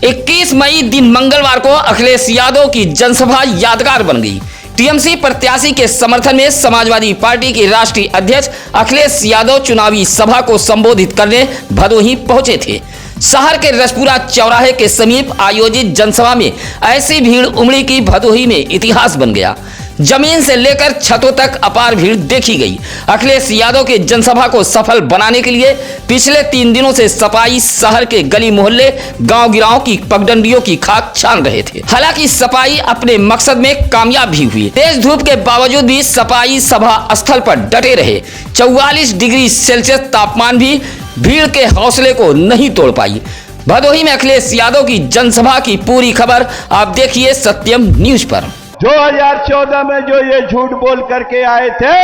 21 मई दिन मंगलवार को अखिलेश यादव की जनसभा यादगार बन गई। टीएमसी प्रत्याशी के समर्थन में समाजवादी पार्टी के राष्ट्रीय अध्यक्ष अखिलेश यादव चुनावी सभा को संबोधित करने भदोही पहुंचे थे। शहर के रसपुरा चौराहे के समीप आयोजित जनसभा में ऐसी भीड़ उमड़ी कि भदोही में इतिहास बन गया। जमीन से लेकर छतों तक अपार भीड़ देखी गई। अखिलेश यादव के जनसभा को सफल बनाने के लिए पिछले 3 दिनों से सपाई शहर के गली मोहल्ले गांव गिराव की पगडंडियों की खाक छान रहे थे। हालांकि सपाई अपने मकसद में कामयाब भी हुई। तेज धूप के बावजूद भी सपाई सभा स्थल पर डटे रहे। 44 डिग्री सेल्सियस तापमान भी भीड़ के हौसले को नहीं तोड़ पाई। भदोही में अखिलेश यादव की जनसभा की पूरी खबर आप देखिए सत्यम न्यूज पर। 2014 में जो ये झूठ बोल करके आए थे,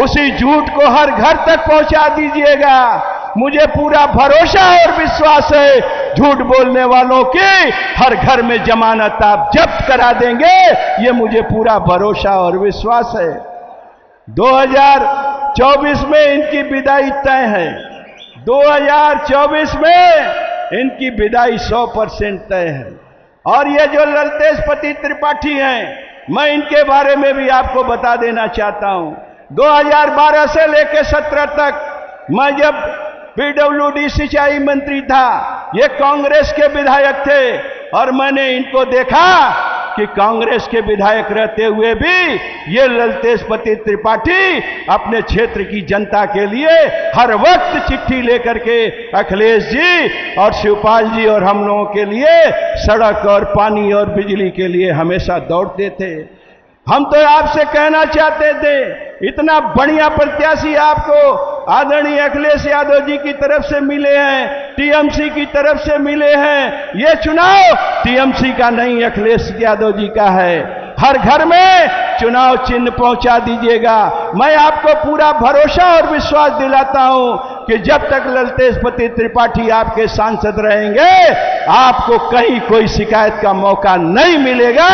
उसी झूठ को हर घर तक पहुंचा दीजिएगा। मुझे पूरा भरोसा और विश्वास है, झूठ बोलने वालों की हर घर में जमानत आप जब्त करा देंगे, ये मुझे पूरा भरोसा और विश्वास है। 2024 में इनकी विदाई तय है। 2024 में इनकी विदाई 100% तय है। और ये जो ललतेशपति त्रिपाठी हैं, मैं इनके बारे में भी आपको बता देना चाहता हूं। 2012 से लेकर 17 तक मैं जब पीडब्ल्यूडी सिंचाई मंत्री था, ये कांग्रेस के विधायक थे और मैंने इनको देखा कि कांग्रेस के विधायक रहते हुए भी ये ललतेशपति त्रिपाठी अपने क्षेत्र की जनता के लिए हर वक्त चिट्ठी लेकर के अखिलेश जी और शिवपाल जी और हम लोगों के लिए सड़क और पानी और बिजली के लिए हमेशा दौड़ते थे। हम तो आपसे कहना चाहते थे, इतना बढ़िया प्रत्याशी आपको आदरणीय अखिलेश यादव जी की तरफ से मिले हैं, टीएमसी की तरफ से मिले हैं। ये चुनाव टीएमसी का नहीं, अखिलेश यादव जी का है। हर घर में चुनाव चिन्ह पहुंचा दीजिएगा। मैं आपको पूरा भरोसा और विश्वास दिलाता हूं कि जब तक ललतेशपति त्रिपाठी आपके सांसद रहेंगे, आपको कहीं कोई शिकायत का मौका नहीं मिलेगा।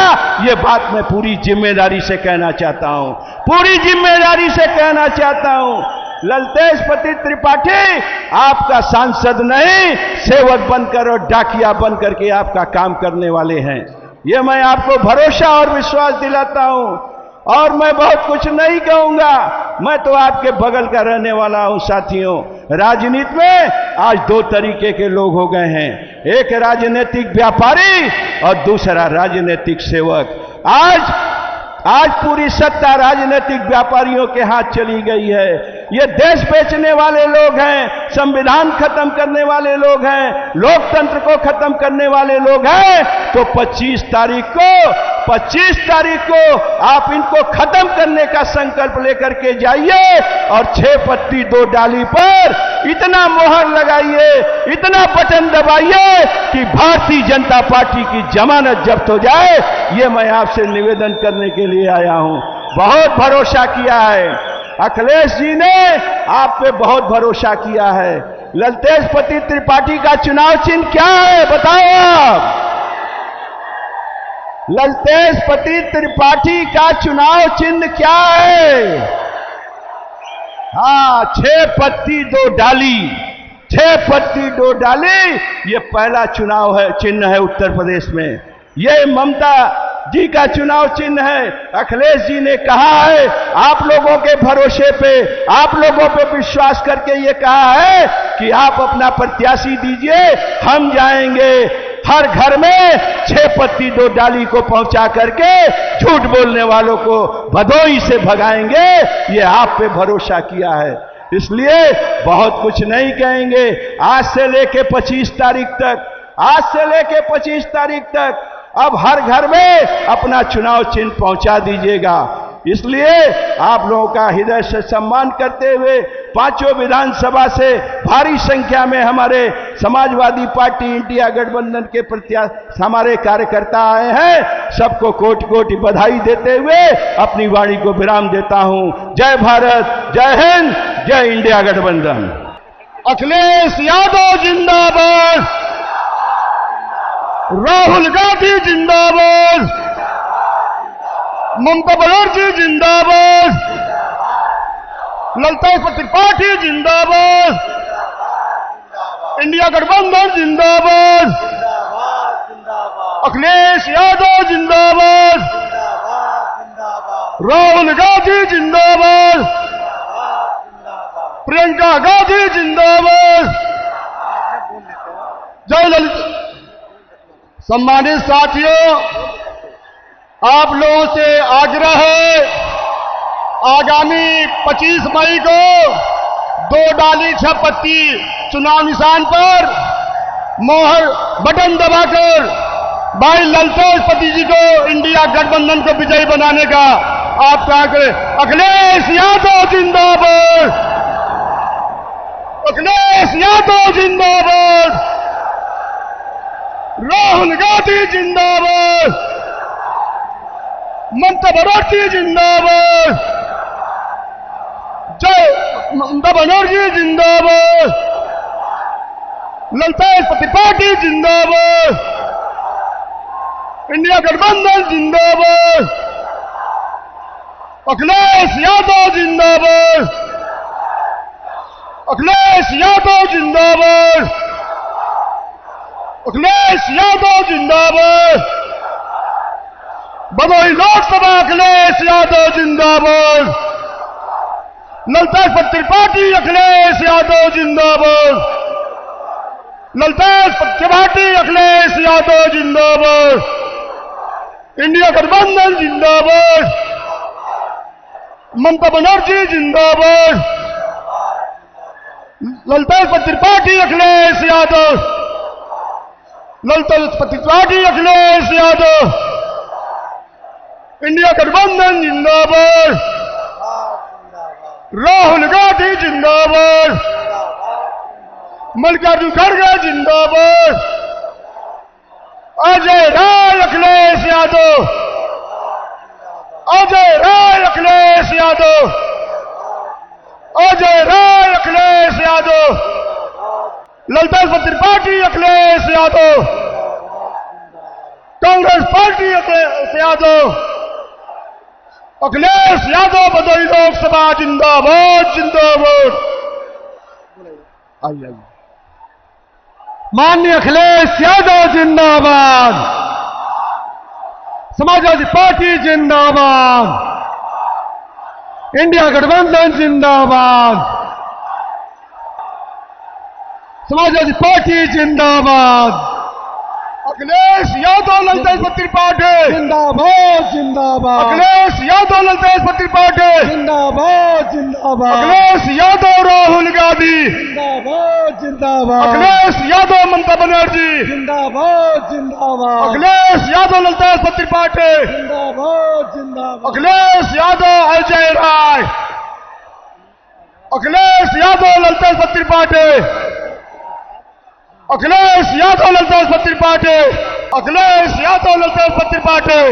ये बात मैं पूरी जिम्मेदारी से कहना चाहता हूं, पूरी जिम्मेदारी से कहना चाहता हूं। ललतेशपति त्रिपाठी आपका सांसद नहीं, सेवक बनकर और डाकिया बनकर के आपका काम करने वाले हैं। ये मैं आपको भरोसा और विश्वास दिलाता हूं। और मैं बहुत कुछ नहीं कहूंगा, मैं तो आपके बगल का रहने वाला हूं। साथियों, राजनीति में आज 2 तरीके के लोग हो गए हैं, एक राजनीतिक व्यापारी और दूसरा राजनीतिक सेवक। आज पूरी सत्ता राजनीतिक व्यापारियों के हाथ चली गई है। ये देश बेचने वाले लोग हैं, संविधान खत्म करने वाले लोग हैं, लोकतंत्र को खत्म करने वाले लोग हैं। तो 25 तारीख को आप इनको खत्म करने का संकल्प लेकर के जाइए और 6 पत्ती 2 डाली पर इतना मोहर लगाइए, इतना बटन दबाइए कि भारतीय जनता पार्टी की जमानत जब्त हो जाए। ये मैं आपसे निवेदन करने के लिए आया हूं। बहुत भरोसा किया है अखिलेश जी ने, आप पे बहुत भरोसा किया है। ललतेशपति त्रिपाठी का चुनाव चिन्ह क्या है बताओ आप? ललतेशपति त्रिपाठी का चुनाव चिन्ह क्या है? हाँ, 6 पत्ती 2 डाली। 6 पत्ती 2 डाली, ये पहला चुनाव है, चिन्ह है उत्तर प्रदेश में। ये ममता जी का चुनाव चिन्ह है। अखिलेश जी ने कहा है, आप लोगों के भरोसे पे, आप लोगों पे विश्वास करके ये कहा है कि आप अपना प्रत्याशी दीजिए, हम जाएंगे हर घर में 6 पत्ती 2 डाली को पहुंचा करके झूठ बोलने वालों को भदोही से भगाएंगे। ये आप पे भरोसा किया है, इसलिए बहुत कुछ नहीं कहेंगे। आज से लेके 25 तारीख तक अब हर घर में अपना चुनाव चिन्ह पहुंचा दीजिएगा। इसलिए आप लोगों का हृदय से सम्मान करते हुए 5 विधानसभा से भारी संख्या में हमारे समाजवादी पार्टी इंडिया गठबंधन के प्रत्याशी हमारे कार्यकर्ता आए हैं। सबको कोटि कोटि बधाई देते हुए अपनी वाणी को विराम देता हूं। जय भारत, जय हिंद, जय इंडिया गठबंधन। अखिलेश यादव जिंदाबाद, राहुल गांधी जिंदाबाद, ममता बनर्जी जिंदाबाद, ललतेशपति त्रिपाठी जिंदाबाद, इंडिया गठबंधन जिंदाबाद। अखिलेश यादव जिंदाबाद, राहुल गांधी जिंदाबाद, प्रियंका गांधी जिंदाबाद। जय ललित। सम्मानित साथियों, आप लोगों से आग्रह है, आगामी 25 मई को 2 डाली 6 पत्ती चुनाव निशान पर मोहर बटन दबाकर भाई ललतेश पति जी को इंडिया गठबंधन को विजयी बनाने का आप क्या करें। अखिलेश यादव जिंदाबाद, अखिलेश यादव जिंदाबाद, राहुल गांधी जिंदाबाद, ममता बनर्जी जिंदाबाद, जय ममता बनर्जी जिंदाबाद, ललतेश पति पार्टी जिंदाबाद, इंडिया गठबंधन जिंदाबाद, अखिलेश यादव जिंदाबाद, अखिलेश यादव जिंदाबाद, अखिलेश यादव जिंदाबाद, भदोही लोकसभा अखिलेश यादव जिंदाबाद, ललतेश पति त्रिपाठी अखिलेश यादव जिंदाबाद, ललतेश पति त्रिपाठी अखिलेश यादव जिंदाबाद, इंडिया गठबंधन जिंदाबाद, ममता बनर्जी जिंदाबाद, ललतेश पति त्रिपाठी अखिलेश यादव, ललतेश पति त्रिपाठी अखिलेश यादव, इंडिया गठबंधन जिंदाबाद, राहुल गांधी जिंदाबाद, मल्लिकार्जुन खड़गे जिंदाबाद, अजय राय अखिलेश यादव, अजय राय अखिलेश यादव, अजय राय अखिलेश यादव, ललतेश पति त्रिपाठी अखिलेश यादव, कांग्रेस पार्टी अखिलेश यादव, अखिलेश यादव भदोही लोकसभा जिंदाबाद जिंदाबाद। आइए माननीय अखिलेश यादव जिंदाबाद, समाजवादी पार्टी जिंदाबाद, इंडिया गठबंधन जिंदाबाद, समाजवादी पार्टी जिंदाबाद, अखिलेश यादव ललतेश पति त्रिपाठी जिंदाबाद जिंदाबाद, अखिलेश यादव ललतेश पति त्रिपाठी जिंदाबाद जिंदाबाद, अखिलेश यादव राहुल गांधी जिंदाबाद जिंदाबाद, अखिलेश यादव ममता बनर्जी जिंदाबाद जिंदाबाद, अखिलेश यादव ललतेश पति त्रिपाठी जिंदाबाद जिंदाबाद, अखिलेश यादव अजय राय, अखिलेश यादव ललतेश पति त्रिपाठी, अखिलेश यादव ललतेश पति त्रिपाठी, अखिलेश यादव ललतेश पति त्रिपाठी,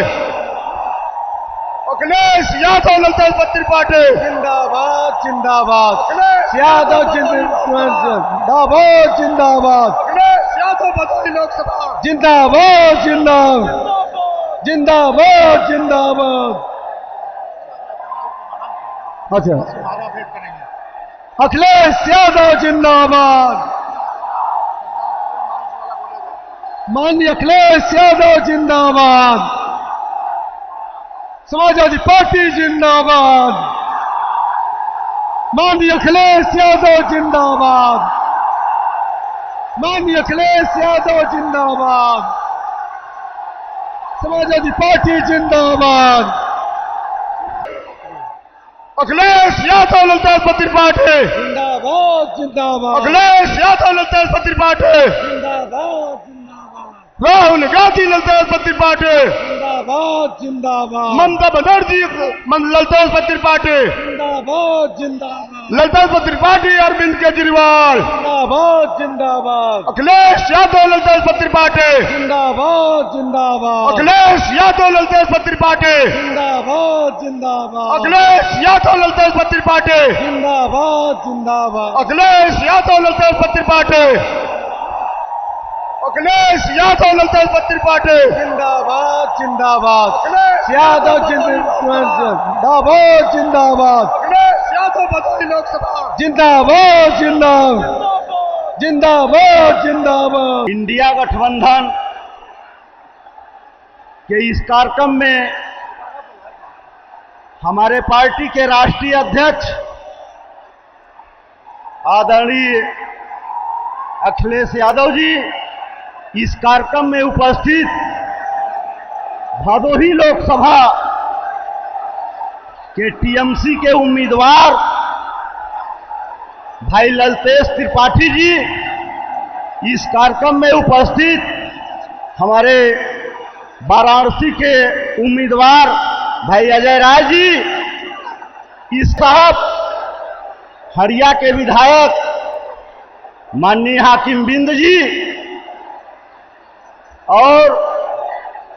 अखिलेश यादव ललतेश पति त्रिपाठी जिंदाबाद जिंदाबाद, अखिलेश यादव जिंदाबाद जिंदाबाद, अखिलेश यादव भदोही लोकसभा जिंदाबाद जिंदाबाद जिंदाबाद जिंदाबाद। अच्छा, अखिलेश यादव जिंदाबाद, माननीय अखिलेश यादव जिंदाबाद, समाजवादी पार्टी जिंदाबाद, माननीय अखिलेश यादव जिंदाबाद, माननीय अखिलेश यादव जिंदाबाद, समाजवादी पार्टी जिंदाबाद, अखिलेश यादव ललतेश पति त्रिपाठी जिंदाबाद जिंदाबाद, अखिलेश यादव ललतेश पति त्रिपाठी जिंदाबाद, राहुल गांधी ललतेश पति त्रिपाठी जिंदाबाद जिंदाबाद, ममता बनर्जी ललतेश पति त्रिपाठी जिंदाबाद जिंदाबाद, ललतेश पति त्रिपाठी अरविंद केजरीवाल जिंदाबाद जिंदाबाद, अखिलेश यादव ललतेश पति त्रिपाठी जिंदाबाद जिंदाबाद, अखिलेश यादव ललतेश पति त्रिपाठी जिंदाबाद जिंदाबाद, अखिलेश यादव ललतेश पति त्रिपाठी जिंदाबाद जिंदाबाद, अखिलेश यादव ललतेश पति त्रिपाठी, अखिलेश यादव ललतेश पति त्रिपाठी जिंदाबाद जिंदाबाद, अखिलेश यादव जिंदाबाद जिंदाबाद, अखिलेश यादव भदोही लोकसभा जिंदाबाद जिंदाबाद जिंदाबाद जिंदाबाद। इंडिया गठबंधन कि इस कार्यक्रम में हमारे पार्टी के राष्ट्रीय अध्यक्ष आदरणीय अखिलेश यादव जी इस कार्यक्रम में उपस्थित भदोही लोकसभा के टीएमसी के उम्मीदवार भाई ललतेश त्रिपाठी जी, इस कार्यक्रम में उपस्थित हमारे वाराणसी के उम्मीदवार भाई अजय राय जी, इस साहब हरिया के विधायक माननीय हाकिम बिंद जी और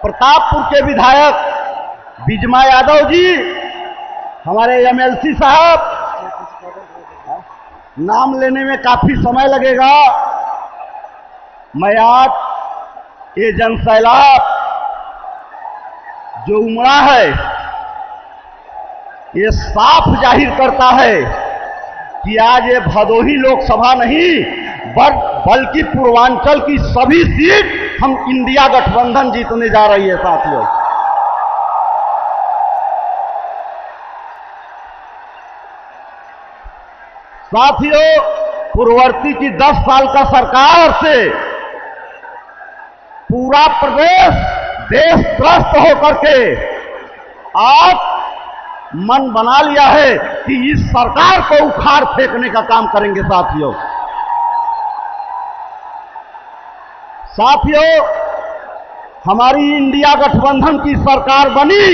प्रतापपुर के विधायक बिजमा यादव जी, हमारे एमएलसी साहब, नाम लेने में काफी समय लगेगा। मैं आज ये जनसैलाब जो उमड़ा है ये साफ जाहिर करता है कि आज ये भदोही लोकसभा नहीं बल्कि पूर्वांचल की सभी सीट हम इंडिया गठबंधन जीतने जा रही है। साथियों, पूर्ववर्ती की 10 साल का सरकार से पूरा प्रदेश देश त्रस्त होकर के आज मन बना लिया है कि इस सरकार को उखाड़ फेंकने का काम करेंगे। साथियों, हमारी इंडिया गठबंधन की सरकार बनी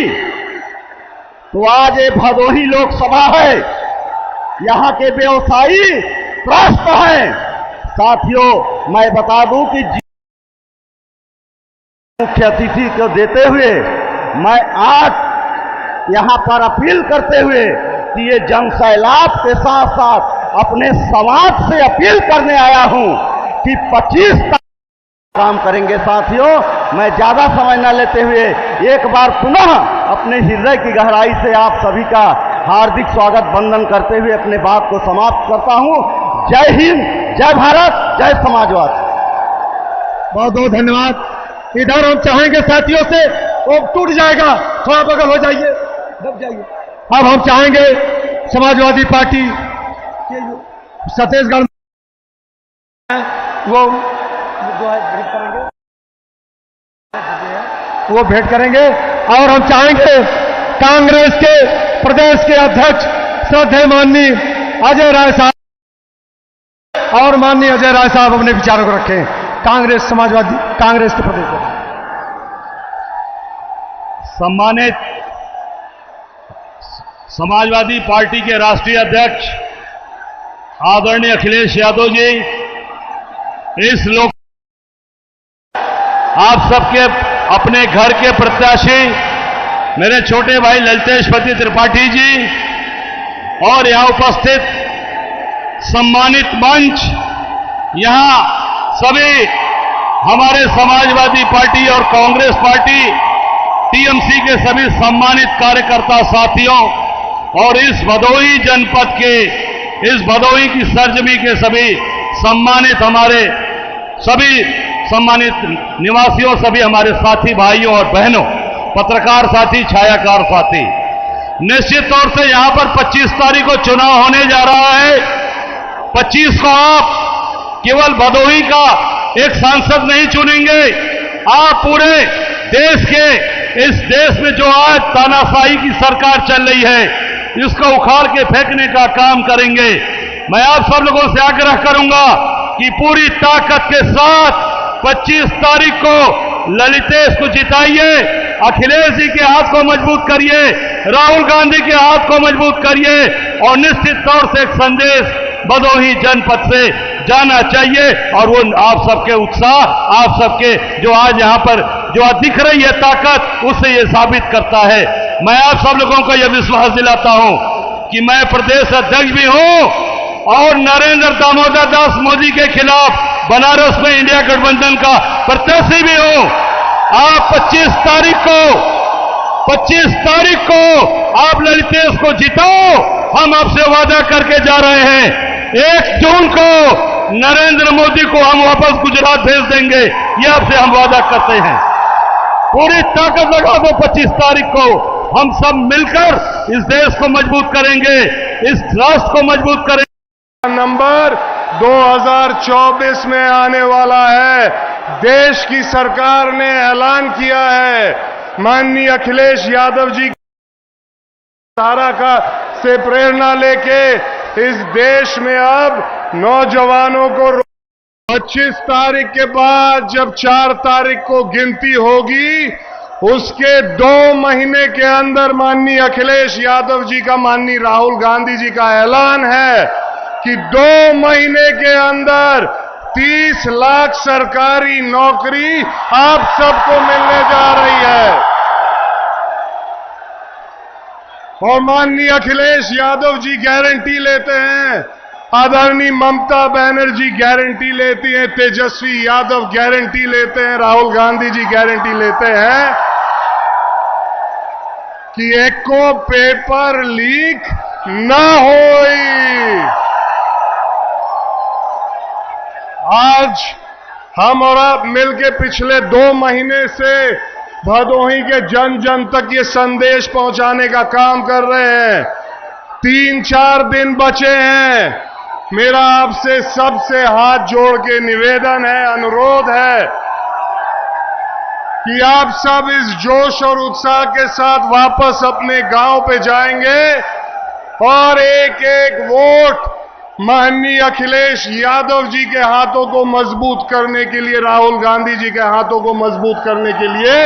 तो आज ये भदोही लोकसभा है, यहां के व्यवसायी त्रस्त हैं। साथियों, मैं बता दूं कि मुख्य अतिथि को देते हुए मैं आज यहां पर अपील करते हुए कि ये जनसैलाब के साथ साथ अपने समाज से अपील करने आया हूं कि 25 काम करेंगे। साथियों, मैं ज्यादा समय न लेते हुए एक बार पुनः अपने हृदय की गहराई से आप सभी का हार्दिक स्वागत वंदन करते हुए अपने बात को समाप्त करता हूं। जय हिंद, जय भारत, जय समाजवाद। बहुत बहुत धन्यवाद। इधर हम चाहेंगे साथियों से, वो टूट जाएगा, थोड़ा बगल हो जाइए, दब जाइए। अब हम चाहेंगे समाजवादी पार्टी के छत्तीसगढ़ वो जो है भेंट करेंगे, वो भेंट करेंगे। और हम चाहेंगे कांग्रेस के प्रदेश के अध्यक्ष श्रद्धेय माननीय अजय राय साहब और माननीय अजय राय साहब अपने विचारों को रखें। समाजवादी कांग्रेस के प्रदेश में सम्मानित समाजवादी पार्टी के राष्ट्रीय अध्यक्ष आदरणीय अखिलेश यादव जी, इस लोक आप सबके अपने घर के प्रत्याशी मेरे छोटे भाई ललतेश पति त्रिपाठी जी और यहां उपस्थित सम्मानित मंच, यहां सभी हमारे समाजवादी पार्टी और कांग्रेस पार्टी टीएमसी के सभी सम्मानित कार्यकर्ता साथियों और इस भदोही जनपद के, इस भदोही की सरजमी के सभी सम्मानित हमारे सभी सम्मानित निवासियों, सभी हमारे साथी भाइयों और बहनों, पत्रकार साथी, छायाकार साथी, निश्चित तौर से यहां पर 25 तारीख को चुनाव होने जा रहा है। 25 को आप केवल भदोही का एक सांसद नहीं चुनेंगे, आप पूरे देश के, इस देश में जो आज तानाशाही की सरकार चल रही है इसको उखाड़ के फेंकने का काम करेंगे। मैं आप सब लोगों से आग्रह करूंगा कि पूरी ताकत के साथ 25 तारीख को ललितेश को जिताइए, अखिलेश जी के हाथ को मजबूत करिए, राहुल गांधी के हाथ को मजबूत करिए और निश्चित तौर से एक संदेश भदोही जनपद से जाना चाहिए। और वो आप सबके उत्साह, आप सबके जो आज यहां पर जो दिख रही है ताकत, उससे ये साबित करता है। मैं आप सब लोगों को यह विश्वास दिलाता हूं कि मैं प्रदेश अध्यक्ष भी हूं और नरेंद्र दामोदर दास मोदी के खिलाफ बनारस में इंडिया गठबंधन का प्रत्याशी भी हूं। आप 25 तारीख को आप ललितेश को जिताओ, हम आपसे वादा करके जा रहे हैं। 1 जून को नरेंद्र मोदी को हम वापस गुजरात भेज देंगे, ये आपसे हम वादा करते हैं। पूरी ताकत लगा दो 25 तारीख को। हम सब मिलकर इस देश को मजबूत करेंगे, इस राष्ट्र को मजबूत करेंगे। नंबर 2024 में आने वाला है। देश की सरकार ने ऐलान किया है, माननीय अखिलेश यादव जी धारा का से प्रेरणा लेके इस देश में अब नौजवानों को 25 तारीख के बाद जब 4 तारीख को गिनती होगी, उसके 2 महीने के अंदर माननीय अखिलेश यादव जी का, माननीय राहुल गांधी जी का ऐलान है कि 2 महीने के अंदर 30 लाख सरकारी नौकरी आप सबको मिलने जा रही है। और माननीय अखिलेश यादव जी गारंटी लेते हैं, आदरणीय ममता बनर्जी गारंटी लेती हैं, तेजस्वी यादव गारंटी लेते हैं, राहुल गांधी जी गारंटी लेते हैं कि एको पेपर लीक ना होई। आज हम और आप मिलके पिछले 2 महीने से भदोही के जन जन तक ये संदेश पहुंचाने का काम कर रहे हैं। 3-4 दिन बचे हैं। मेरा आपसे सबसे हाथ जोड़ के निवेदन है, अनुरोध है कि आप सब इस जोश और उत्साह के साथ वापस अपने गांव पे जाएंगे और एक एक वोट माननीय अखिलेश यादव जी के हाथों को मजबूत करने के लिए, राहुल गांधी जी के हाथों को मजबूत करने के लिए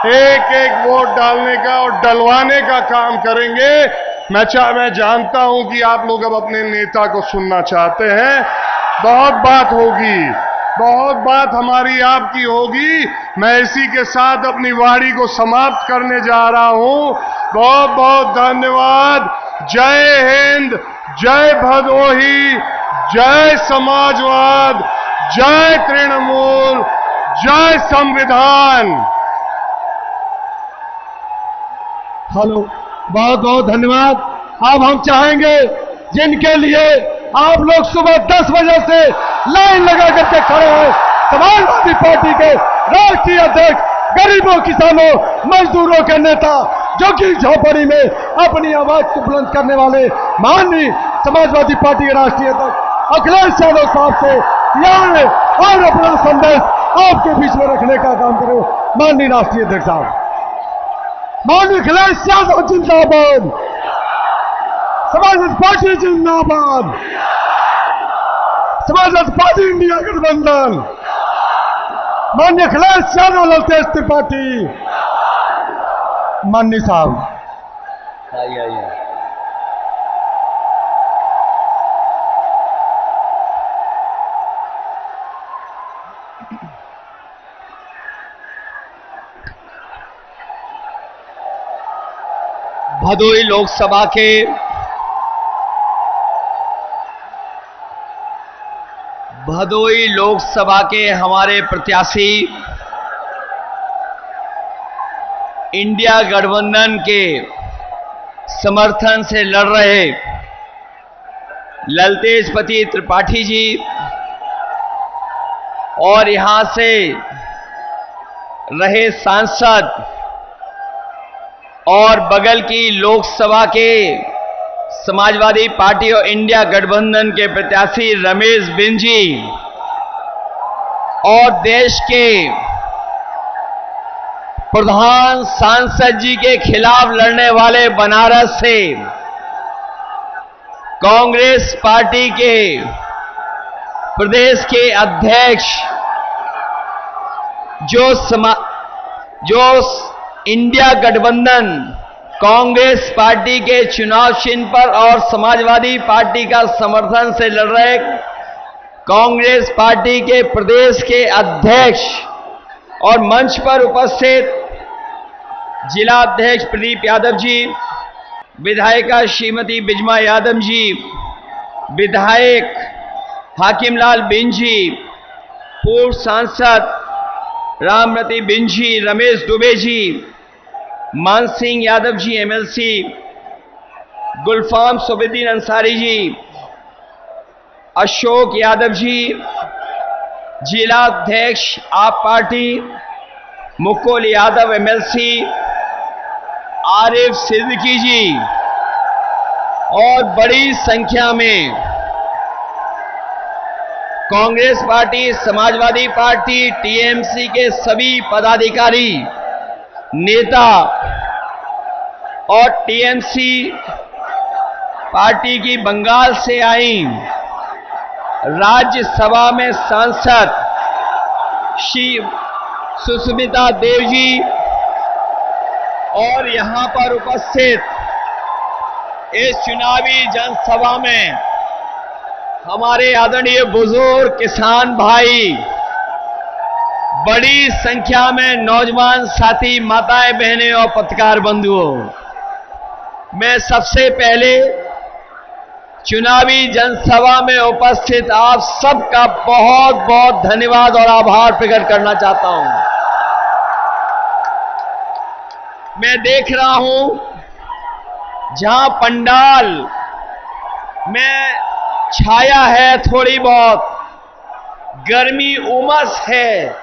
एक एक वोट डालने का और डलवाने का काम करेंगे। मैं जानता हूं कि आप लोग अब अपने नेता को सुनना चाहते हैं। बहुत बात होगी, बहुत बात हमारी आपकी होगी। मैं इसी के साथ अपनी वाणी को समाप्त करने जा रहा हूं। बहुत बहुत धन्यवाद। जय हिंद, जय भदोही, जय समाजवाद, जय तृणमूल, जय संविधान। हेलो, बहुत बहुत धन्यवाद। अब हम चाहेंगे जिनके लिए आप लोग सुबह 10 बजे से लाइन लगा करके खड़े हैं, समाजवादी पार्टी के राष्ट्रीय अध्यक्ष, गरीबों, किसानों, मजदूरों के नेता, जो कि झोपड़ी में अपनी आवाज को बुलंद करने वाले माननीय समाजवादी पार्टी के राष्ट्रीय अध्यक्ष अखिलेश यादव साहब से यहाँ और अपना संदेश आपके बीच में रखने का काम करें। माननीय राष्ट्रीय अध्यक्ष साहब। माननीय अखिलेश यादव जिंदाबाद, समाजवादी पार्टी जिंदाबाद, समाजवादी पार्टी इंडिया गठबंधन, माननीय अखिलेश यादव, ललतेज त्रिपाठी। माननीय साहब आइए। भदोही लोकसभा के हमारे प्रत्याशी इंडिया गठबंधन के समर्थन से लड़ रहे ललतेज त्रिपाठी जी और यहां से रहे सांसद और बगल की लोकसभा के समाजवादी पार्टी और इंडिया गठबंधन के प्रत्याशी रमेश बिन जी और देश के प्रधान सांसद जी के खिलाफ लड़ने वाले बनारस से कांग्रेस पार्टी के प्रदेश के अध्यक्ष जो इंडिया गठबंधन कांग्रेस पार्टी के चुनाव चिन्ह पर और समाजवादी पार्टी का समर्थन से लड़ रहे कांग्रेस पार्टी के प्रदेश के अध्यक्ष और मंच पर उपस्थित जिला अध्यक्ष प्रदीप यादव जी, विधायिका श्रीमती बिजमा यादव जी, विधायक हाकिमलाल बिन जी, पूर्व सांसद रामरती बिन जी, रमेश दुबे जी, मान सिंह यादव जी एमएलसी, गुलफाम सुबेदीन अंसारी जी, अशोक यादव जी, जिला अध्यक्ष आप पार्टी मुकुल यादव एमएलसी, आरिफ सिद्दीकी जी और बड़ी संख्या में Congress party, Samajwadi party, TMC के सभी पदाधिकारी, नेता और टीएमसी पार्टी की बंगाल से आई राज्यसभा में सांसद श्री सुष्मिता देव जी और यहां पर उपस्थित इस चुनावी जनसभा में हमारे आदरणीय बुजुर्ग किसान भाई, बड़ी संख्या में नौजवान साथी, माताएं, बहनें और पत्रकार बंधुओं, मैं सबसे पहले चुनावी जनसभा में उपस्थित आप सबका बहुत बहुत धन्यवाद और आभार प्रकट करना चाहता हूं। मैं देख रहा हूं जहां पंडाल में छाया है, थोड़ी बहुत गर्मी उमस है,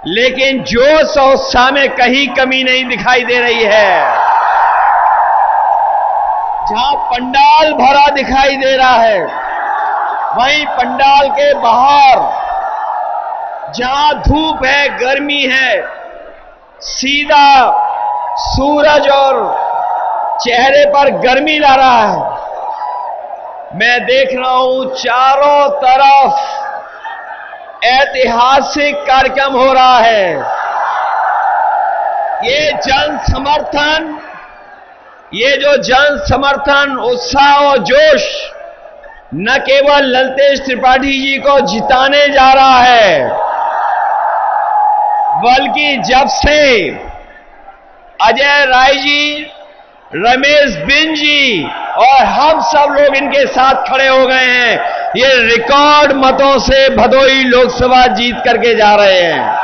लेकिन जोश और उत्साह में कहीं कमी नहीं दिखाई दे रही है। जहां पंडाल भरा दिखाई दे रहा है, वहीं पंडाल के बाहर जहां धूप है, गर्मी है, सीधा सूरज और चेहरे पर गर्मी ला रहा है। मैं देख रहा हूं चारों तरफ ऐतिहासिक कार्यक्रम हो रहा है। ये जन समर्थन, उत्साह और जोश न केवल ललतेश त्रिपाठी जी को जिताने जा रहा है, बल्कि जब से अजय राय जी, रमेश बिन जी और हम सब लोग इनके साथ खड़े हो गए हैं, ये रिकॉर्ड मतों से भदोही लोकसभा जीत करके जा रहे हैं।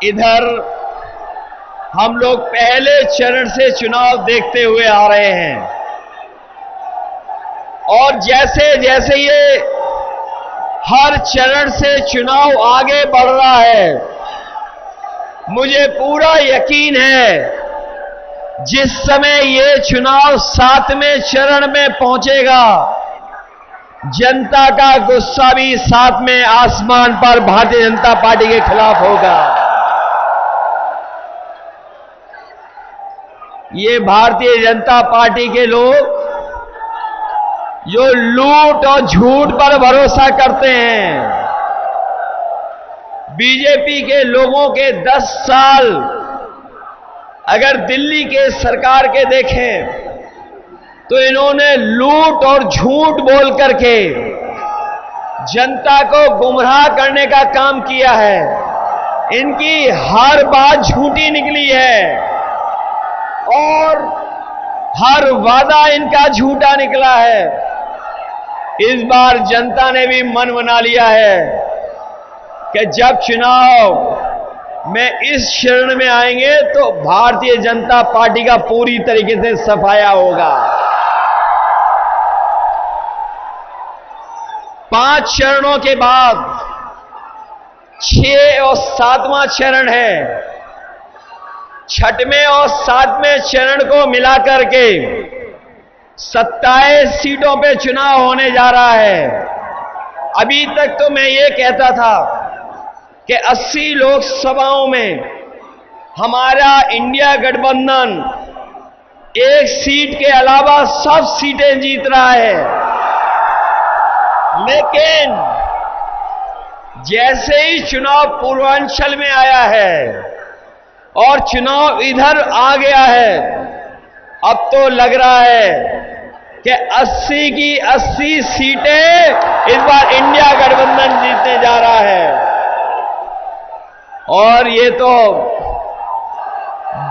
इधर हम लोग पहले चरण से चुनाव देखते हुए आ रहे हैं और जैसे जैसे ये हर चरण से चुनाव आगे बढ़ रहा है, मुझे पूरा यकीन है जिस समय ये चुनाव 7वें चरण में पहुंचेगा, जनता का गुस्सा भी 7वें आसमान पर भारतीय जनता पार्टी के खिलाफ होगा। ये भारतीय जनता पार्टी के लोग जो लूट और झूठ पर भरोसा करते हैं, बीजेपी के लोगों के 10 साल अगर दिल्ली के सरकार के देखें तो इन्होंने लूट और झूठ बोल करके जनता को गुमराह करने का काम किया है। इनकी हर बात झूठी निकली है और हर वादा इनका झूठा निकला है। इस बार जनता ने भी मन बना लिया है कि जब चुनाव में इस चरण में आएंगे तो भारतीय जनता पार्टी का पूरी तरीके से सफाया होगा। 5 चरणों के बाद 6 और 7वां चरण है। 6वें और 7वें चरण को मिलाकर के 27 सीटों पे चुनाव होने जा रहा है। अभी तक तो मैं ये कहता था कि 80 लोकसभाओं में हमारा इंडिया गठबंधन 1 सीट के अलावा सब सीटें जीत रहा है, लेकिन जैसे ही चुनाव पूर्वांचल में आया है और चुनाव इधर आ गया है, अब तो लग रहा है कि 80 की 80 सीटें इस बार इंडिया गठबंधन जीतने जा रहा है। और ये तो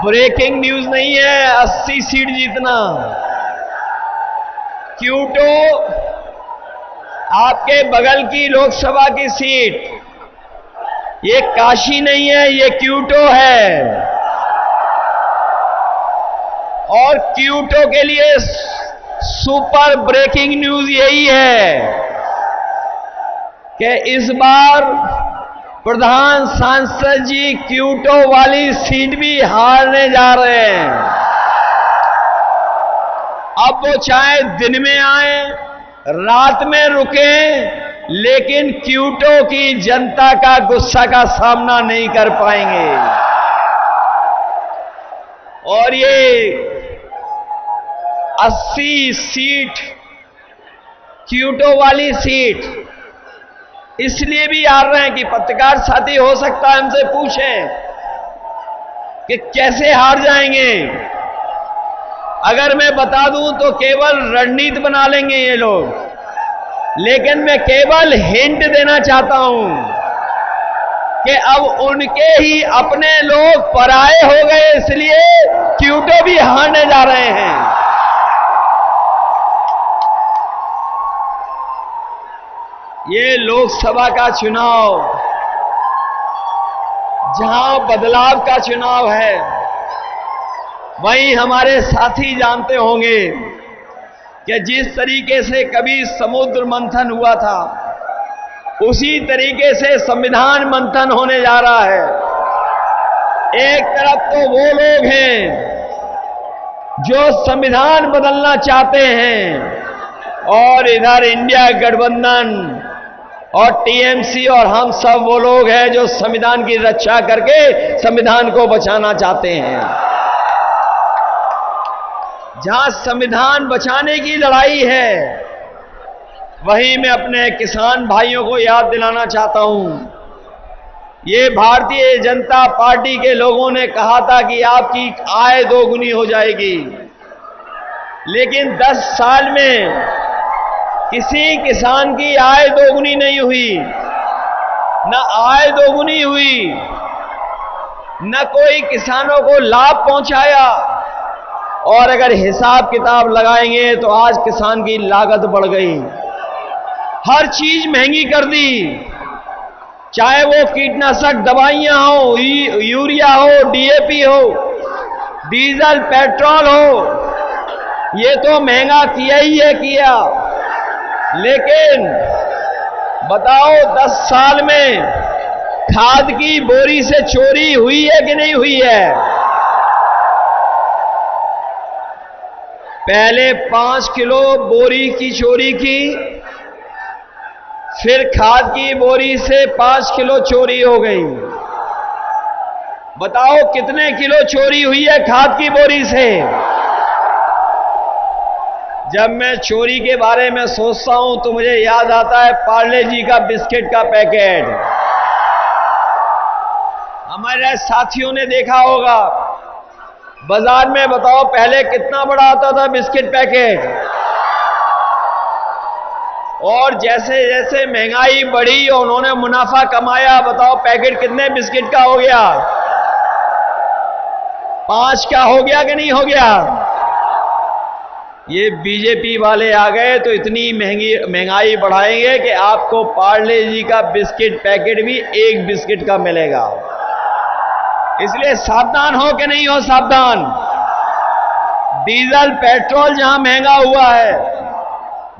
ब्रेकिंग न्यूज नहीं है 80 सीट जीतना। क्यूटो आपके बगल की लोकसभा की सीट, ये काशी नहीं है, ये क्यूटो है। और क्यूटो के लिए सुपर ब्रेकिंग न्यूज यही है कि इस बार प्रधान सांसद जी क्यूटो वाली सीट भी हारने जा रहे हैं। अब वो चाहे दिन में आए, रात में रुके, लेकिन क्यूटो की जनता का गुस्सा का सामना नहीं कर पाएंगे। और ये 80 सीट क्यूटो वाली सीट इसलिए भी हार रहे हैं कि पत्रकार साथी हो सकता है हमसे पूछें कि कैसे हार जाएंगे। अगर मैं बता दूं तो केवल रणनीति बना लेंगे ये लोग, लेकिन मैं केवल हिंट देना चाहता हूं कि अब उनके ही अपने लोग पराये हो गए, इसलिए क्यूटो भी हारने जा रहे हैं। ये लोकसभा का चुनाव जहां बदलाव का चुनाव है, वहीं हमारे साथी जानते होंगे कि जिस तरीके से कभी समुद्र मंथन हुआ था, उसी तरीके से संविधान मंथन होने जा रहा है। एक तरफ तो वो लोग हैं जो संविधान बदलना चाहते हैं, और इधर इंडिया गठबंधन और टीएमसी और हम सब वो लोग हैं जो संविधान की रक्षा करके संविधान को बचाना चाहते हैं। जहां संविधान बचाने की लड़ाई है, वहीं मैं अपने किसान भाइयों को याद दिलाना चाहता हूं, ये भारतीय जनता पार्टी के लोगों ने कहा था कि आपकी आय दोगुनी हो जाएगी, लेकिन 10 साल में किसी किसान की आय दोगुनी नहीं हुई। न आय दोगुनी हुई, न कोई किसानों को लाभ पहुंचाया, और अगर हिसाब किताब लगाएंगे तो आज किसान की लागत बढ़ गई। हर चीज महंगी कर दी, चाहे वो कीटनाशक दवाइयां हो, यूरिया हो, डीएपी हो, डीजल पेट्रोल हो, ये तो महंगा किया ही है किया। लेकिन बताओ 10 साल में खाद की बोरी से चोरी हुई है कि नहीं हुई है? पहले 5 किलो बोरी की चोरी की, फिर खाद की बोरी से 5 किलो चोरी हो गई। बताओ कितने किलो चोरी हुई है खाद की बोरी से? जब मैं चोरी के बारे में सोचता हूं तो मुझे याद आता है पार्ले जी का बिस्किट का पैकेट। हमारे साथियों ने देखा होगा बाजार में, बताओ पहले कितना बड़ा आता था बिस्किट पैकेट, और जैसे जैसे महंगाई बढ़ी और उन्होंने मुनाफा कमाया, बताओ पैकेट कितने बिस्किट का हो गया? 5 का हो गया कि नहीं हो गया? ये बीजेपी वाले आ गए तो इतनी महंगाई बढ़ाएंगे कि आपको पार्ले जी का बिस्किट पैकेट भी 1 बिस्किट का मिलेगा। इसलिए सावधान हो कि नहीं हो सावधान। डीजल पेट्रोल जहां महंगा हुआ है,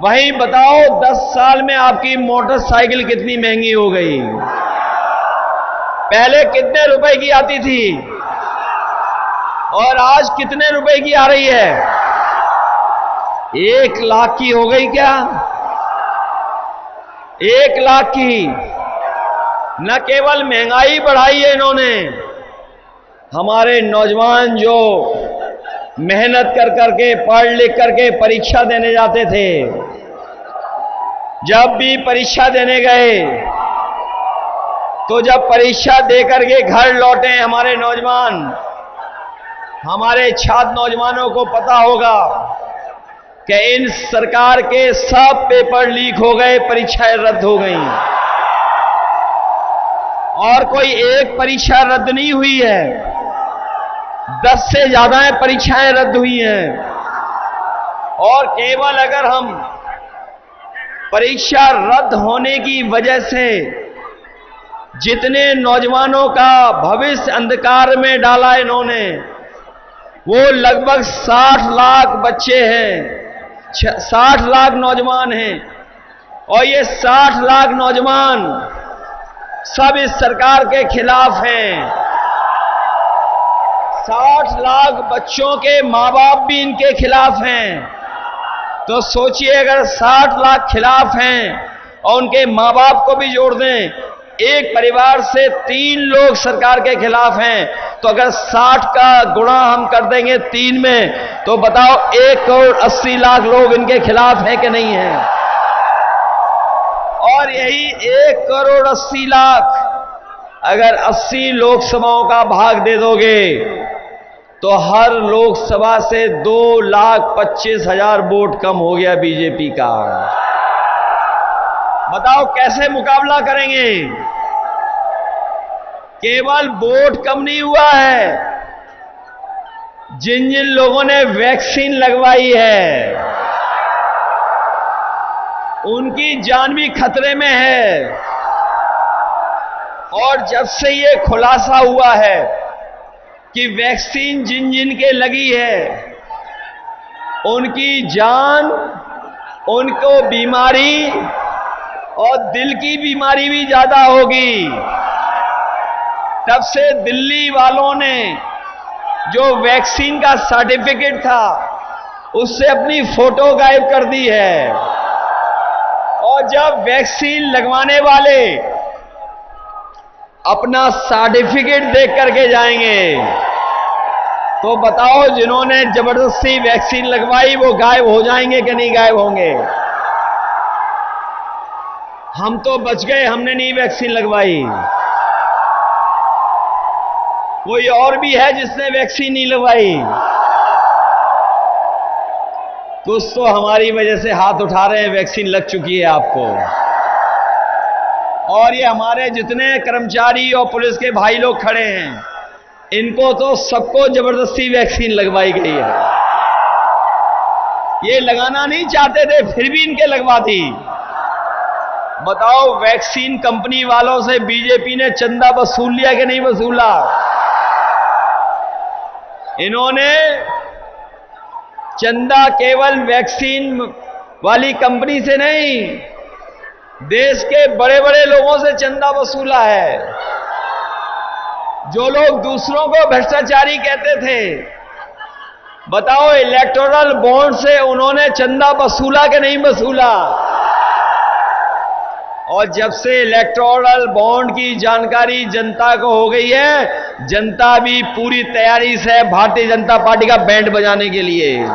वहीं बताओ 10 साल में आपकी मोटरसाइकिल कितनी महंगी हो गई। पहले कितने रुपए की आती थी और आज कितने रुपए की आ रही है? 1 लाख की हो गई क्या? 1 लाख की। न केवल महंगाई बढ़ाई है इन्होंने, हमारे नौजवान जो मेहनत कर करके पढ़ लिख करके परीक्षा देने जाते थे, जब भी परीक्षा देने गए तो जब परीक्षा दे करके घर लौटे हमारे नौजवान, हमारे छात्र नौजवानों को पता होगा कि इन सरकार के सब पेपर लीक हो गए, परीक्षाएं रद्द हो गई, और कोई एक परीक्षा रद्द नहीं हुई है, 10 से ज्यादा परीक्षाएं रद्द हुई हैं। और केवल अगर हम परीक्षा रद्द होने की वजह से जितने नौजवानों का भविष्य अंधकार में डाला इन्होंने, वो लगभग 60 लाख बच्चे हैं, 60 लाख नौजवान हैं, और ये 60 लाख नौजवान सब इस सरकार के खिलाफ हैं। 60 लाख बच्चों के माँ बाप भी इनके खिलाफ हैं। तो सोचिए, अगर 60 लाख खिलाफ हैं और उनके माँ बाप को भी जोड़ दें, एक परिवार से 3 लोग सरकार के खिलाफ हैं, तो अगर 60 का गुणा हम कर देंगे 3 में, तो बताओ 1 करोड़ 80 लाख लोग इनके खिलाफ हैं कि नहीं हैं। और यही 1 करोड़ 80 लाख अगर 80 लोकसभाओं का भाग दे दोगे तो हर लोकसभा से 2,25,000 वोट कम हो गया बीजेपी का। बताओ कैसे मुकाबला करेंगे। केवल वोट कम नहीं हुआ है, जिन जिन लोगों ने वैक्सीन लगवाई है उनकी जान भी खतरे में है। और जब से ये खुलासा हुआ है कि वैक्सीन जिन जिन के लगी है उनकी जान, उनको बीमारी और दिल की बीमारी भी ज्यादा होगी, तब से दिल्ली वालों ने जो वैक्सीन का सर्टिफिकेट था उससे अपनी फोटो गायब कर दी है। और जब वैक्सीन लगवाने वाले अपना सर्टिफिकेट देख करके जाएंगे तो बताओ जिन्होंने जबरदस्ती वैक्सीन लगवाई वो गायब हो जाएंगे कि नहीं गायब होंगे। हम तो बच गए, हमने नहीं वैक्सीन लगवाई। कोई और भी है जिसने वैक्सीन नहीं लगवाई? कुछ तो हमारी वजह से हाथ उठा रहे हैं, वैक्सीन लग चुकी है आपको। और ये हमारे जितने कर्मचारी और पुलिस के भाई लोग खड़े हैं, इनको तो सबको जबरदस्ती वैक्सीन लगवाई गई है। ये लगाना नहीं चाहते थे, फिर भी इनके लगवा दी। बताओ वैक्सीन कंपनी वालों से बीजेपी ने चंदा वसूल लिया कि नहीं वसूला? इन्होंने चंदा केवल वैक्सीन वाली कंपनी से नहीं, देश के बड़े बड़े लोगों से चंदा वसूला है। जो लोग दूसरों को भ्रष्टाचारी कहते थे, बताओ इलेक्टोरल बॉन्ड से उन्होंने चंदा वसूला कि नहीं वसूला? और जब से इलेक्टोरल बॉन्ड की जानकारी जनता को हो गई है, जनता भी पूरी तैयारी से भारतीय जनता पार्टी का बैंड बजाने के लिए।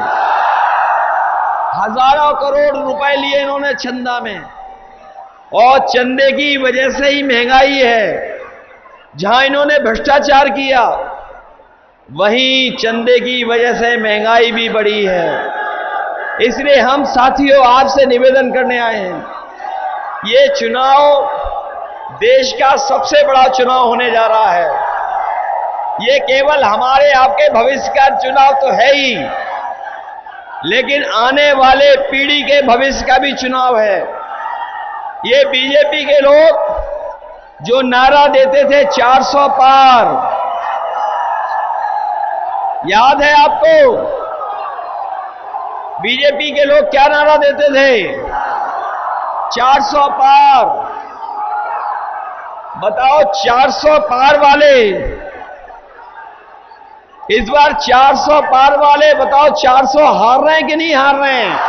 हजारों करोड़ रुपए लिए इन्होंने चंदा में, और चंदे की वजह से ही महंगाई है। जहां इन्होंने भ्रष्टाचार किया वहीं चंदे की वजह से महंगाई भी बढ़ी है। इसलिए हम साथियों आपसे निवेदन करने आए हैं, ये चुनाव देश का सबसे बड़ा चुनाव होने जा रहा है। ये केवल हमारे आपके भविष्य का चुनाव तो है ही, लेकिन आने वाले पीढ़ी के भविष्य का भी चुनाव है। ये बीजेपी के लोग जो नारा देते थे 400 पार, याद है आपको? बीजेपी के लोग क्या नारा देते थे? 400 पार। बताओ 400 पार वाले, इस बार 400 पार वाले बताओ 400 हार रहे हैं कि नहीं हार रहे हैं?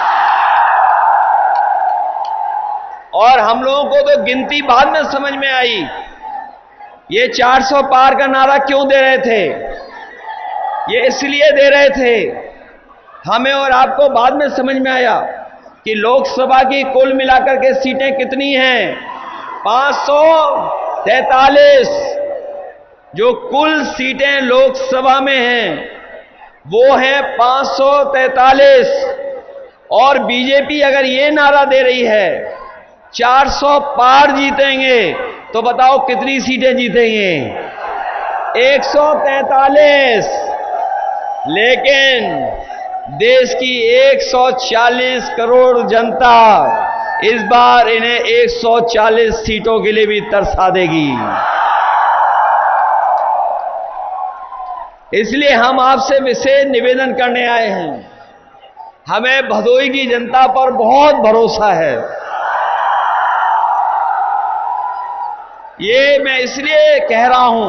और हम लोगों को तो गिनती बाद में समझ में आई, ये 400 पार का नारा क्यों दे रहे थे? ये इसलिए दे रहे थे, हमें और आपको बाद में समझ में आया कि लोकसभा की कुल मिलाकर के सीटें कितनी हैं? 543। जो कुल सीटें लोकसभा में हैं वो हैं 543। और बीजेपी अगर ये नारा दे रही है 400 पार जीतेंगे, तो बताओ कितनी सीटें जीतेंगे? 143। लेकिन देश की 140 करोड़ जनता इस बार इन्हें 140 सीटों के लिए भी तरसा देगी। इसलिए हम आपसे विशेष निवेदन करने आए हैं। हमें भदोही की जनता पर बहुत भरोसा है। ये मैं इसलिए कह रहा हूं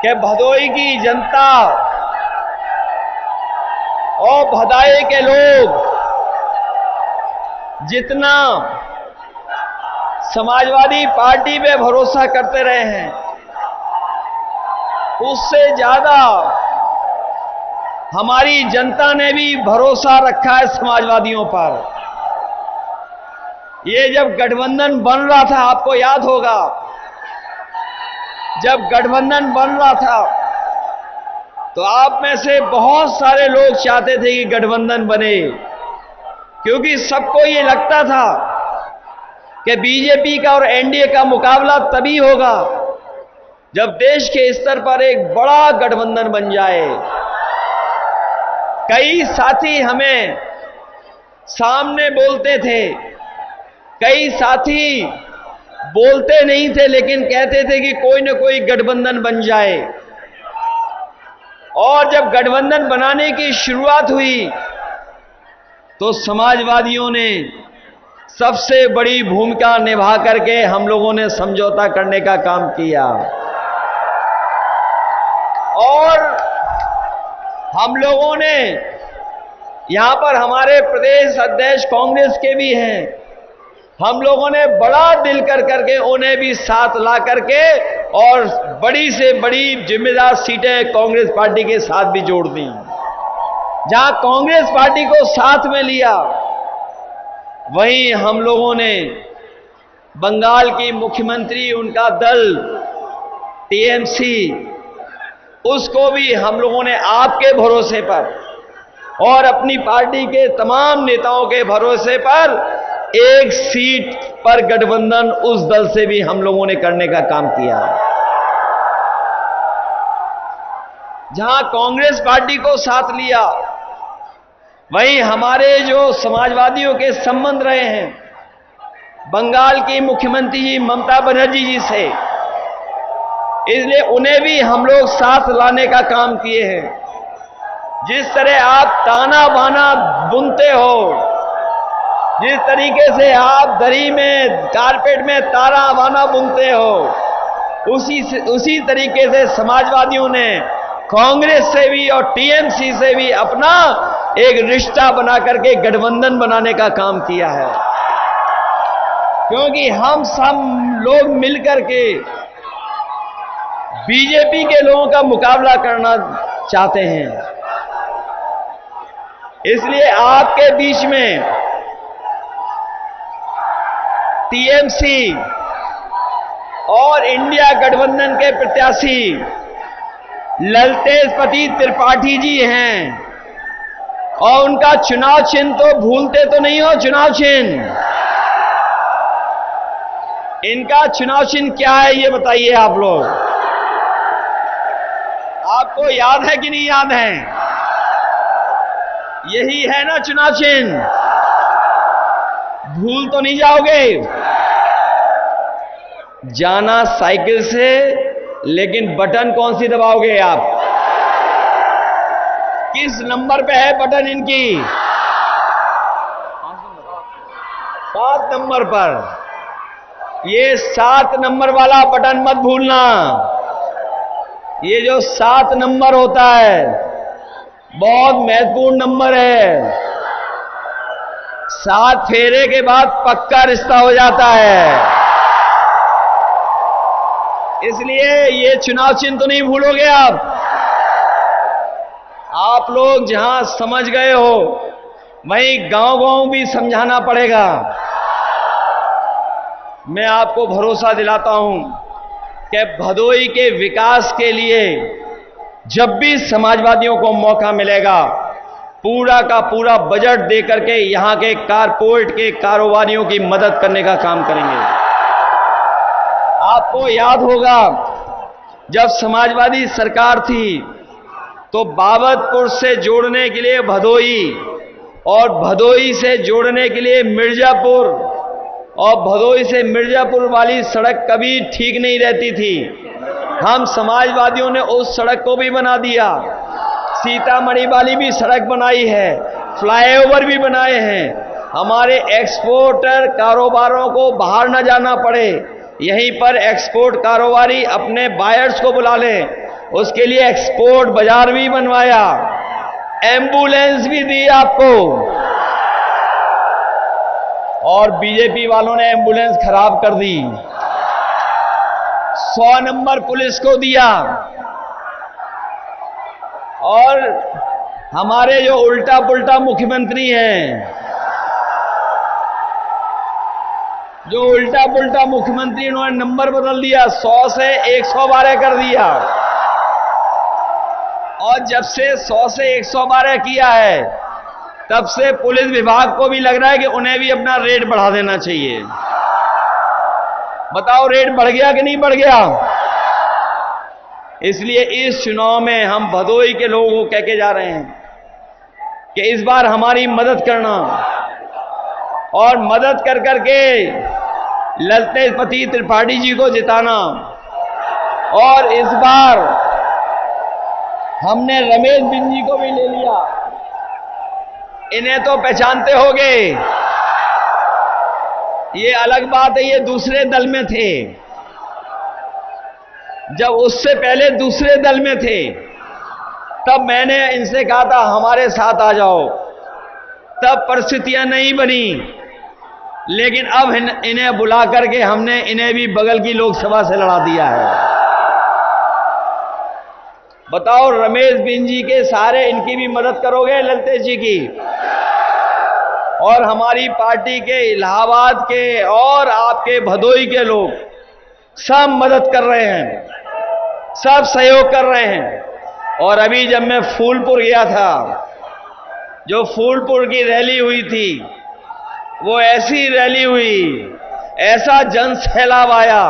कि भदोई की जनता और भदाई के लोग जितना समाजवादी पार्टी पे भरोसा करते रहे हैं, उससे ज्यादा हमारी जनता ने भी भरोसा रखा है समाजवादियों पर। ये जब गठबंधन बन रहा था, आपको याद होगा, जब गठबंधन बन रहा था तो आप में से बहुत सारे लोग चाहते थे कि गठबंधन बने, क्योंकि सबको ये लगता था कि बीजेपी का और एनडीए का मुकाबला तभी होगा जब देश के स्तर पर एक बड़ा गठबंधन बन जाए। कई साथी हमें सामने बोलते थे, कई साथी बोलते नहीं थे लेकिन कहते थे कि कोई न कोई गठबंधन बन जाए। और जब गठबंधन बनाने की शुरुआत हुई तो समाजवादियों ने सबसे बड़ी भूमिका निभा करके हम लोगों ने समझौता करने का काम किया। और हम लोगों ने यहां पर हमारे प्रदेश अध्यक्ष कांग्रेस के भी हैं, हम लोगों ने बड़ा दिल कर करके उन्हें भी साथ ला करके और बड़ी से बड़ी जिम्मेदार सीटें कांग्रेस पार्टी के साथ भी जोड़ दी। जहां कांग्रेस पार्टी को साथ में लिया, वहीं हम लोगों ने बंगाल की मुख्यमंत्री, उनका दल टीएमसी, उसको भी हम लोगों ने आपके भरोसे पर और अपनी पार्टी के तमाम नेताओं के भरोसे पर एक सीट पर गठबंधन उस दल से भी हम लोगों ने करने का काम किया। जहां कांग्रेस पार्टी को साथ लिया, वहीं हमारे जो समाजवादियों के संबंध रहे हैं बंगाल की मुख्यमंत्री जी ममता बनर्जी जी से, इसलिए उन्हें भी हम लोग साथ लाने का काम किए हैं। जिस तरह आप ताना बाना बुनते हो, जिस तरीके से आप दरी में, कारपेट में ताना बाना बुनते हो, उसी तरीके से समाजवादियों ने कांग्रेस से भी और टीएमसी से भी अपना एक रिश्ता बना करके गठबंधन बनाने का काम किया है। क्योंकि हम सब लोग मिलकर के बीजेपी के लोगों का मुकाबला करना चाहते हैं। इसलिए आपके बीच में टीएमसी और इंडिया गठबंधन के प्रत्याशी ललतेज पति त्रिपाठी जी हैं, और उनका चुनाव चिन्ह तो भूलते तो नहीं हो। चुनाव चिन्ह, इनका चुनाव चिन्ह क्या है ये बताइए आप लोग, आपको याद है कि नहीं याद है? यही है ना चुनाव चिन्ह, भूल तो नहीं जाओगे। जाना साइकिल से, लेकिन बटन कौन सी दबाओगे आप? किस नंबर पे है बटन इनकी? 7 नंबर पर। ये 7 नंबर वाला बटन मत भूलना। ये जो 7 नंबर होता है बहुत महत्वपूर्ण नंबर है। 7 फेरे के बाद पक्का रिश्ता हो जाता है। इसलिए ये चुनाव चिन्ह तो नहीं भूलोगे आप लोग जहां समझ गए हो वहीं गांव-गांव भी समझाना पड़ेगा। मैं आपको भरोसा दिलाता हूं कि भदोई के विकास के लिए जब भी समाजवादियों को मौका मिलेगा, पूरा का पूरा बजट दे करके यहां के कारपोरेट के कारोबारियों की मदद करने का काम करेंगे। आपको याद होगा जब समाजवादी सरकार थी तो बाबतपुर से जोड़ने के लिए भदोई और भदोई से जोड़ने के लिए मिर्जापुर और भदोई से मिर्जापुर वाली सड़क कभी ठीक नहीं रहती थी। हम समाजवादियों ने उस सड़क को भी बना दिया। सीतामढ़ी वाली भी सड़क बनाई है, फ्लाईओवर भी बनाए हैं। हमारे एक्सपोर्टर कारोबारों को बाहर न जाना पड़े, यहीं पर एक्सपोर्ट कारोबारी अपने बायर्स को बुला लें, उसके लिए एक्सपोर्ट बाजार भी बनवाया, एम्बुलेंस भी दी आपको। और बीजेपी वालों ने एम्बुलेंस खराब कर दी, 100 नंबर पुलिस को दिया। और हमारे जो उल्टा पुल्टा मुख्यमंत्री हैं, जो उल्टा पुल्टा मुख्यमंत्री, उन्होंने नंबर बदल दिया, 100 से 112 कर दिया। और जब से 100 से 112 किया है, तब से पुलिस विभाग को भी लग रहा है कि उन्हें भी अपना रेट बढ़ा देना चाहिए। बताओ, रेट बढ़ गया कि नहीं बढ़ गया? इसलिए इस चुनाव में हम भदोही के लोगों को कह के जा रहे हैं कि इस बार हमारी मदद करना, और मदद कर करके ललतेजपति त्रिपाठी जी को जिताना। और इस बार हमने रमेश बिंद जी को भी ले लिया, इन्हें तो पहचानते होंगे। ये अलग बात है, ये दूसरे दल में थे, जब उससे पहले दूसरे दल में थे, तब मैंने इनसे कहा था हमारे साथ आ जाओ, तब परिस्थितियां नहीं बनी। लेकिन अब इन्हें बुला करके हमने इन्हें भी बगल की लोकसभा से लड़ा दिया है। बताओ, रमेश बिंद जी के सारे, इनकी भी मदद करोगे, ललतेज जी की? और हमारी पार्टी के, इलाहाबाद के और आपके भदोही के लोग सब मदद कर रहे हैं, सब सहयोग कर रहे हैं। और अभी जब मैं फूलपुर गया था, जो फूलपुर की रैली हुई थी, वो ऐसी रैली हुई, ऐसा जन सैलाब आया,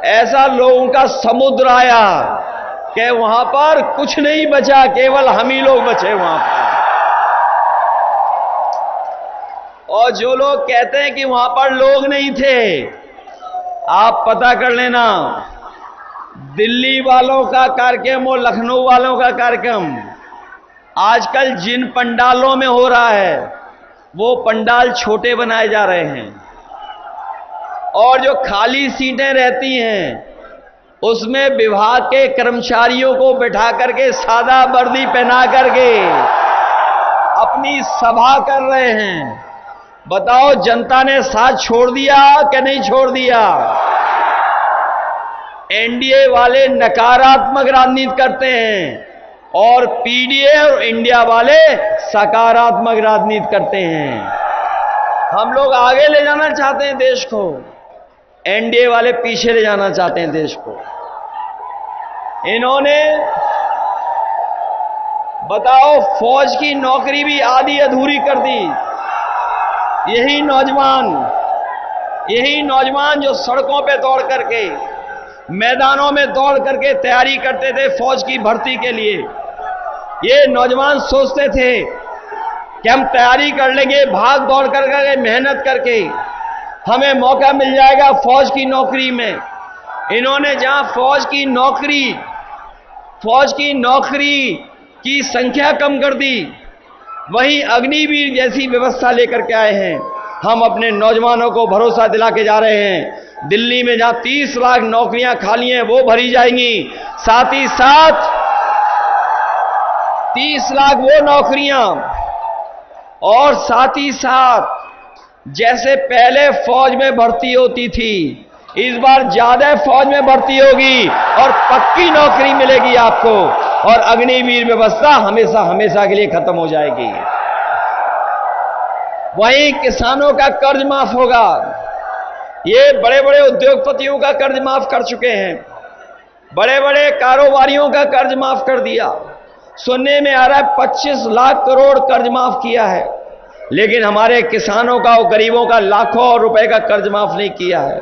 ऐसा लोगों का समुद्र आया कि वहां पर कुछ नहीं बचा, केवल हम ही लोग बचे वहां पर। और जो लोग कहते हैं कि वहां पर लोग नहीं थे, आप पता कर लेना, दिल्ली वालों का कार्यक्रम और लखनऊ वालों का कार्यक्रम आजकल जिन पंडालों में हो रहा है, वो पंडाल छोटे बनाए जा रहे हैं। और जो खाली सीटें रहती हैं, उसमें विभाग के कर्मचारियों को बैठा करके, सादा वर्दी पहना करके अपनी सभा कर रहे हैं। बताओ, जनता ने साथ छोड़ दिया कि नहीं छोड़ दिया? एनडीए वाले नकारात्मक राजनीति करते हैं, और पीडीए और इंडिया वाले सकारात्मक राजनीति करते हैं। हम लोग आगे ले जाना चाहते हैं देश को, एनडीए वाले पीछे ले जाना चाहते हैं देश को। इन्होंने, बताओ, फौज की नौकरी भी आधी अधूरी कर दी। यही नौजवान जो सड़कों पे दौड़ करके, मैदानों में दौड़ करके तैयारी करते थे फौज की भर्ती के लिए, ये नौजवान सोचते थे कि हम तैयारी कर लेंगे, भाग दौड़ करके, मेहनत करके हमें मौका मिल जाएगा फौज की नौकरी में। इन्होंने जहां फौज की नौकरी की संख्या कम कर दी, वहीं अग्निवीर जैसी व्यवस्था लेकर के आए हैं। हम अपने नौजवानों को भरोसा दिला के जा रहे हैं, दिल्ली में जहां 30 लाख नौकरियां खाली हैं, वो भरी जाएंगी। साथ ही साथ 30 लाख वो नौकरियां, और साथ ही साथ जैसे पहले फौज में भर्ती होती थी, इस बार ज्यादा फौज में भर्ती होगी और पक्की नौकरी मिलेगी आपको, और अग्निवीर व्यवस्था हमेशा हमेशा के लिए खत्म हो जाएगी। वहीं किसानों का कर्ज माफ होगा। ये बड़े बड़े उद्योगपतियों का कर्ज माफ कर चुके हैं, बड़े बड़े कारोबारियों का कर्ज माफ कर दिया। सुनने में आ रहा है 25 लाख करोड़ कर्ज माफ किया है, लेकिन हमारे किसानों का और गरीबों का लाखों रुपए का कर्ज माफ नहीं किया है।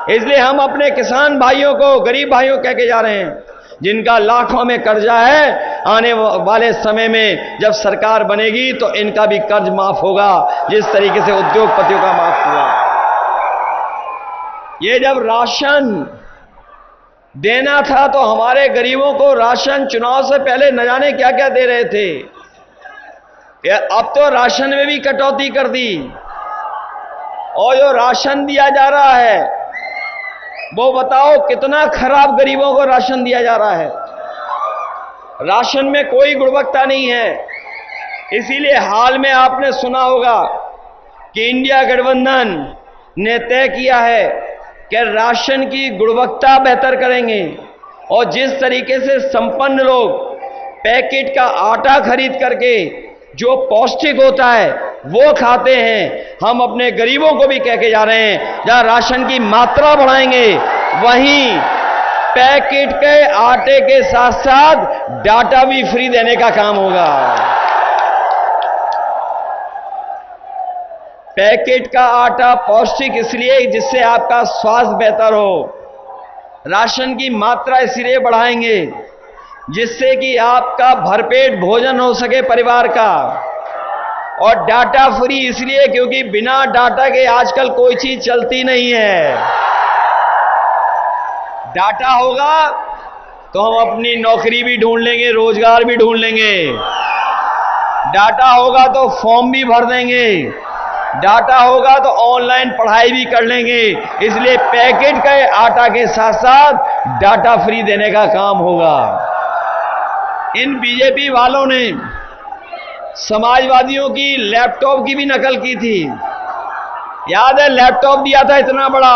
इसलिए हम अपने किसान भाइयों को, गरीब भाइयों कह के जा रहे हैं, जिनका लाखों में कर्जा है, आने वाले समय में जब सरकार बनेगी तो इनका भी कर्ज माफ होगा, जिस तरीके से उद्योगपतियों का माफ हुआ। ये जब राशन देना था तो हमारे गरीबों को राशन चुनाव से पहले न जाने क्या क्या दे रहे थे। अब तो राशन में भी कटौती कर दी, और जो राशन दिया जा रहा है वो बताओ कितना खराब गरीबों को राशन दिया जा रहा है। राशन में कोई गुणवत्ता नहीं है। इसीलिए हाल में आपने सुना होगा कि इंडिया गठबंधन ने तय किया है कि राशन की गुणवत्ता बेहतर करेंगे और जिस तरीके से संपन्न लोग पैकेट का आटा खरीद करके जो पौष्टिक होता है वो खाते हैं, हम अपने गरीबों को भी कह के जा रहे हैं जहां राशन की मात्रा बढ़ाएंगे वहीं पैकेट के आटे के साथ साथ डाटा भी फ्री देने का काम होगा। पैकेट का आटा पौष्टिक इसलिए जिससे आपका स्वास्थ्य बेहतर हो। राशन की मात्रा इसलिए बढ़ाएंगे जिससे कि आपका भरपेट भोजन हो सके परिवार का। और डाटा फ्री इसलिए क्योंकि बिना डाटा के आजकल कोई चीज चलती नहीं है। डाटा होगा तो हम अपनी नौकरी भी ढूंढ लेंगे, रोजगार भी ढूंढ लेंगे। डाटा होगा तो फॉर्म भी भर देंगे। डाटा होगा तो ऑनलाइन पढ़ाई भी कर लेंगे। इसलिए पैकेट के आटा के साथ साथ डाटा फ्री देने का काम होगा। इन बीजेपी वालों ने समाजवादियों की लैपटॉप की भी नकल की थी। याद है लैपटॉप दिया था इतना बड़ा,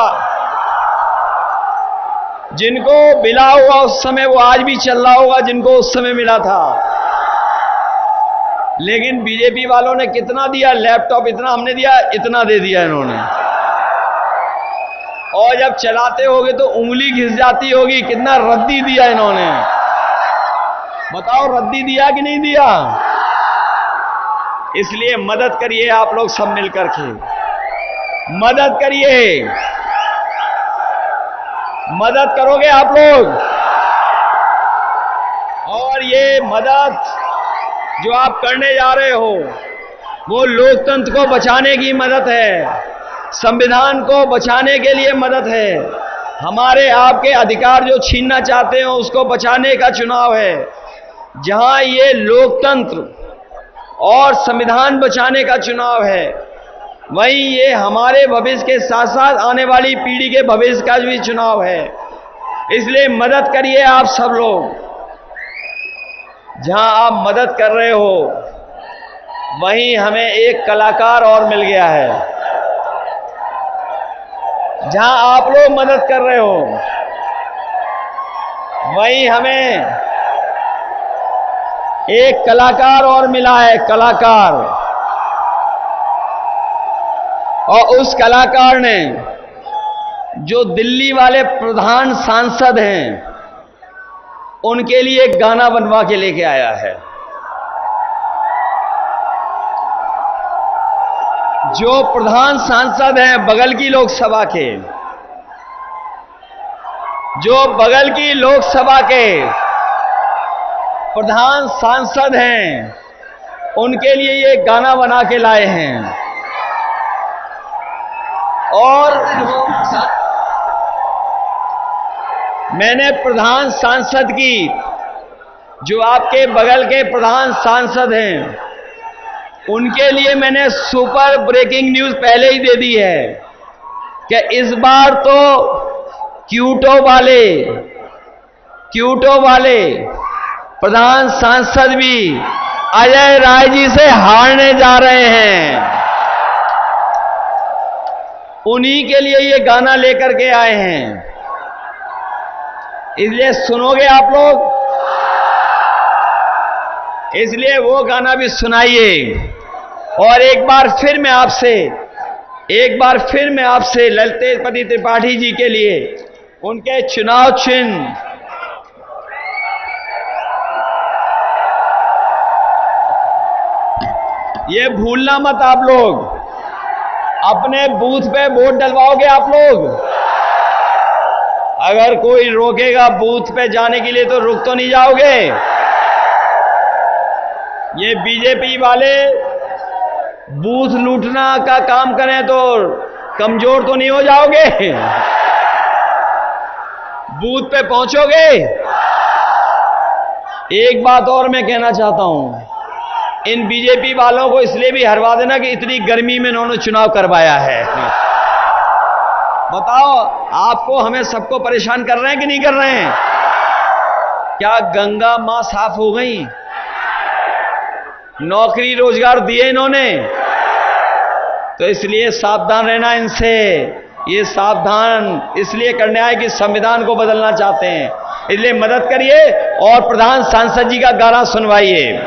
जिनको मिला हुआ उस समय वो आज भी चल रहा होगा जिनको उस समय मिला था। लेकिन बीजेपी वालों ने कितना दिया लैपटॉप? इतना हमने दिया, इतना दे दिया इन्होंने। और जब चलाते होगे तो उंगली घिस जाती होगी, कितना रद्दी दिया इन्होंने। बताओ रद्दी दिया कि नहीं दिया? इसलिए मदद करिए आप लोग सब मिलकर के, मदद करिए। मदद करोगे आप लोग? और ये मदद जो आप करने जा रहे हो वो लोकतंत्र को बचाने की मदद है, संविधान को बचाने के लिए मदद है। हमारे आपके अधिकार जो छीनना चाहते हो उसको बचाने का चुनाव है। जहां ये लोकतंत्र और संविधान बचाने का चुनाव है वहीं ये हमारे भविष्य के साथ साथ आने वाली पीढ़ी के भविष्य का भी चुनाव है। इसलिए मदद करिए आप सब लोग। जहां आप मदद कर रहे हो वहीं हमें एक कलाकार और मिल गया है। जहां आप लोग मदद कर रहे हो वहीं हमें एक कलाकार और मिला है, कलाकार। और उस कलाकार ने जो दिल्ली वाले प्रधान सांसद हैं उनके लिए एक गाना बनवा के लेके आया है। जो प्रधान सांसद हैं बगल की लोकसभा के, जो बगल की लोकसभा के प्रधान सांसद हैं उनके लिए ये गाना बना के लाए हैं। और मैंने प्रधान सांसद की, जो आपके बगल के प्रधान सांसद हैं, उनके लिए मैंने सुपर ब्रेकिंग न्यूज पहले ही दे दी है कि इस बार तो क्यूटो वाले प्रधान सांसद भी अजय राय जी से हारने जा रहे हैं। उन्हीं के लिए ये गाना लेकर के आए हैं। इसलिए सुनोगे आप लोग? इसलिए वो गाना भी सुनाइए। और एक बार फिर मैं आपसे ललतेजपति त्रिपाठी जी के लिए उनके चुनाव चिन्ह ये भूलना मत। आप लोग अपने बूथ पे वोट डलवाओगे आप लोग? अगर कोई रोकेगा बूथ पे जाने के लिए तो रुक तो नहीं जाओगे? ये बीजेपी वाले बूथ लूटना का काम करें तो कमजोर तो नहीं हो जाओगे? बूथ पे पहुंचोगे? एक बात और मैं कहना चाहता हूं, इन बीजेपी वालों को इसलिए भी हरवा देना कि इतनी गर्मी में इन्होंने चुनाव करवाया है। बताओ आपको हमें सबको परेशान कर रहे हैं कि नहीं कर रहे हैं? क्या गंगा मां साफ हो गई? नौकरी रोजगार दिए इन्होंने, तो इसलिए सावधान रहना इनसे। ये सावधान इसलिए करने आए कि संविधान को बदलना चाहते हैं, इसलिए मदद करिए और प्रधान सांसद जी का गाना सुनवाइए।